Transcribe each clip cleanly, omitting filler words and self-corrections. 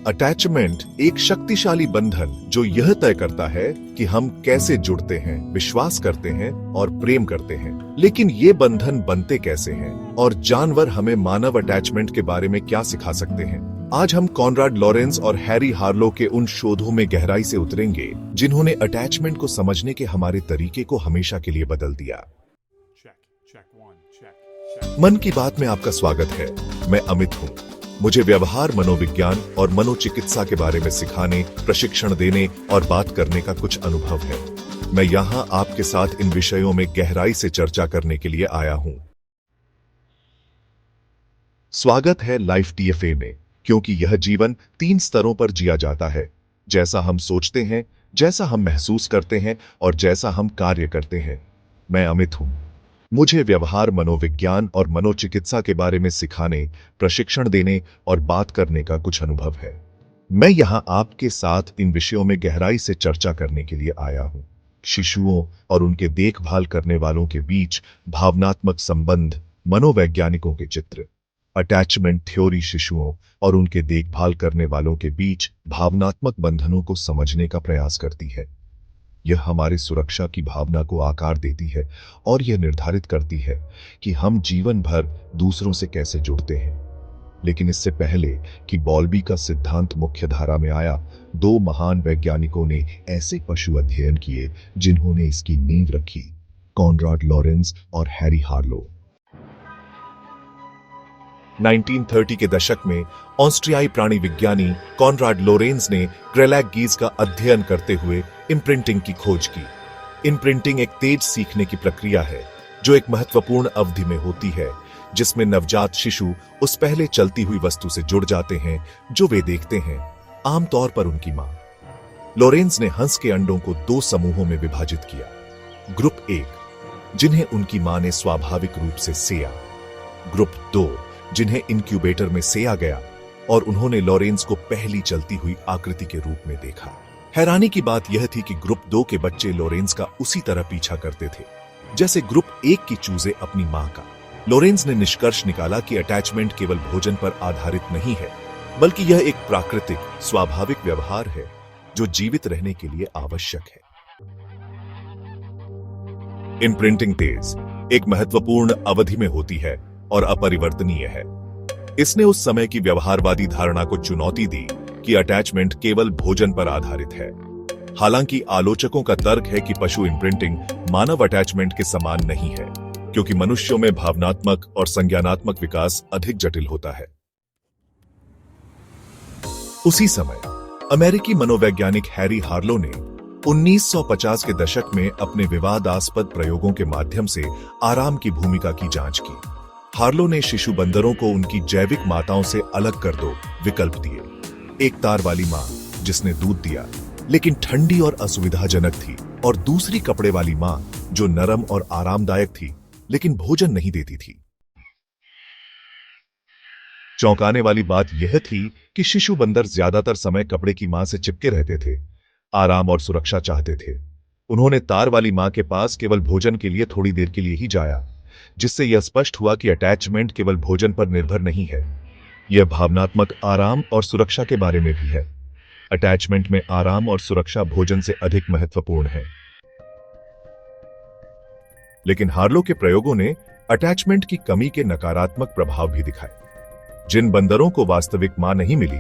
Attachment एक शक्तिशाली बंधन जो यह तय करता है कि हम कैसे जुड़ते हैं, विश्वास करते हैं और प्रेम करते हैं। लेकिन ये बंधन बनते कैसे हैं और जानवर हमें मानव अटैचमेंट के बारे में क्या सिखा सकते हैं? आज हम कॉनराड लॉरेंस और हैरी हार्लो के उन शोधों में गहराई से उतरेंगे जिन्होंने अटैचमेंट को समझने के हमारे तरीके को हमेशा के लिए बदल दिया। मन की बात में आपका स्वागत है। मैं अमित हूँ। मुझे व्यवहार, मनोविज्ञान और मनोचिकित्सा के बारे में सिखाने, प्रशिक्षण देने और बात करने का कुछ अनुभव है। मैं यहाँ आपके साथ इन विषयों में गहराई से चर्चा करने के लिए आया हूँ। स्वागत है लाइफ टीएफए में, क्योंकि यह जीवन 3 स्तरों पर जिया जाता है। जैसा हम सोचते हैं, जैसा हम महसूस करते हैं और जैसा हम कार्य करते हैं। मैं अमित हूँ। मुझे व्यवहार, मनोविज्ञान और मनोचिकित्सा के बारे में सिखाने, प्रशिक्षण देने और बात करने का कुछ अनुभव है। मैं यहाँ आपके साथ इन विषयों में गहराई से चर्चा करने के लिए आया हूँ। शिशुओं और उनके देखभाल करने वालों के बीच भावनात्मक संबंध, मनोवैज्ञानिकों के चित्र। अटैचमेंट थ्योरी शिशुओं और उनके देखभाल करने वालों के बीच भावनात्मक बंधनों को समझने का प्रयास करती है। यह हमारी सुरक्षा की भावना को आकार देती है और यह निर्धारित करती है कि हम जीवन भर दूसरों से कैसे जुड़ते हैं। लेकिन इससे पहले कि बॉल्बी का सिद्धांत मुख्यधारा में आया, 2 महान वैज्ञानिकों ने ऐसे पशु अध्ययन किए जिन्होंने इसकी नींव रखी: कॉनराड लॉरेंस और हैरी हार्लो। 1930 के दशक में ऑस्ट्रियाई प्राणी विज्ञानी कॉनराड लोरेंस ने ग्रेलैग गीज का अध्ययन करते हुए इम्प्रिंटिंग की खोज की। इम्प्रिंटिंग एक तेज सीखने की प्रक्रिया है जो एक महत्वपूर्ण अवधि में होती है, जिसमें नवजात शिशु उस पहले चलती हुई वस्तु से जुड़ जाते हैं जो वे देखते हैं, आमतौर पर उनकी मां। लोरेंस ने हंस के अंडों को 2 समूहों में विभाजित किया। ग्रुप 1, जिन्हें उनकी मां ने स्वाभाविक रूप से सेया। ग्रुप 2, जिन्हें इनक्यूबेटर में सेया गया, और उन्होंने लॉरेंस को पहली चलती हुई आकृति के रूप में देखा। हैरानी की बात यह थी कि ग्रुप 2 के बच्चे लॉरेंस का उसी तरह पीछा करते थे जैसे ग्रुप 1 की चूजे अपनी मां का। लॉरेंस ने निष्कर्ष निकाला कि अटैचमेंट केवल भोजन पर आधारित नहीं है, बल्कि यह एक प्राकृतिक, स्वाभाविक व्यवहार है जो जीवित रहने के लिए आवश्यक है। इम्प्रिंटिंग तेज, एक महत्वपूर्ण अवधि में होती है और अपरिवर्तनीय है। इसने उस समय की व्यवहारवादी धारणा को चुनौती दी कि अटैचमेंट केवल भोजन पर आधारित है। हालांकि आलोचकों का तर्क है कि पशु इम्प्रिंटिंग मानव अटैचमेंट के समान नहीं है, क्योंकि मनुष्यों में भावनात्मक और संज्ञानात्मक विकास अधिक जटिल होता है। उसी समय अमेरिकी मनोवैज्ञानिक हैरी हार्लो ने 1950 के दशक में अपने विवादास्पद प्रयोगों के माध्यम से आराम की भूमिका की जांच की। हार्लो ने शिशु बंदरों को उनकी जैविक माताओं से अलग कर 2 विकल्प दिए: एक तार वाली मां जिसने दूध दिया लेकिन ठंडी और असुविधाजनक थी, और दूसरी कपड़े वाली मां जो नरम और आरामदायक थी लेकिन भोजन नहीं देती थी। चौंकाने वाली बात यह थी कि शिशु बंदर ज्यादातर समय कपड़े की मां से चिपके रहते थे, आराम और सुरक्षा चाहते थे। उन्होंने तार वाली मां के पास केवल भोजन के लिए थोड़ी देर के लिए ही जाया, जिससे यह स्पष्ट हुआ कि अटैचमेंट केवल भोजन पर निर्भर नहीं है, यह भावनात्मक आराम और सुरक्षा के बारे में भी है। अटैचमेंट में आराम और सुरक्षा भोजन से अधिक महत्वपूर्ण है। लेकिन हार्लो के प्रयोगों ने अटैचमेंट की कमी के नकारात्मक प्रभाव भी दिखाए। जिन बंदरों को वास्तविक मां नहीं मिली,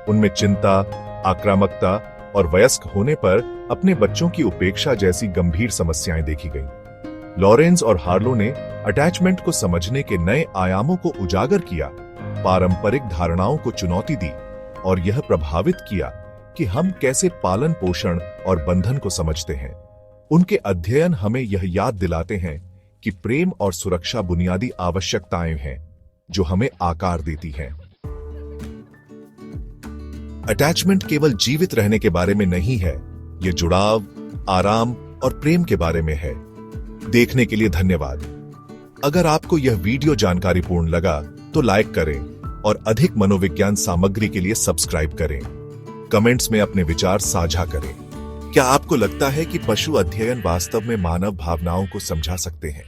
उनमें चिंता, आक्रामकता और वयस्क होने पर अपने बच्चों की उपेक्षा जैसी गंभीर समस्याएं देखी गईं। लॉरेंस और हार्लो ने अटैचमेंट को समझने के नए आयामों को उजागर किया, पारंपरिक धारणाओं को चुनौती दी और यह प्रभावित किया कि हम कैसे पालन पोषण और बंधन को समझते हैं। उनके अध्ययन हमें यह याद दिलाते हैं कि प्रेम और सुरक्षा बुनियादी आवश्यकताएं हैं जो हमें आकार देती हैं। अटैचमेंट केवल जीवित रहने के बारे में नहीं है, यह जुड़ाव, आराम और प्रेम के बारे में है। देखने के लिए धन्यवाद। अगर आपको यह वीडियो जानकारीपूर्ण लगा तो लाइक करें और अधिक मनोविज्ञान सामग्री के लिए सब्सक्राइब करें। कमेंट्स में अपने विचार साझा करें। क्या आपको लगता है कि पशु अध्ययन वास्तव में मानव भावनाओं को समझा सकते हैं?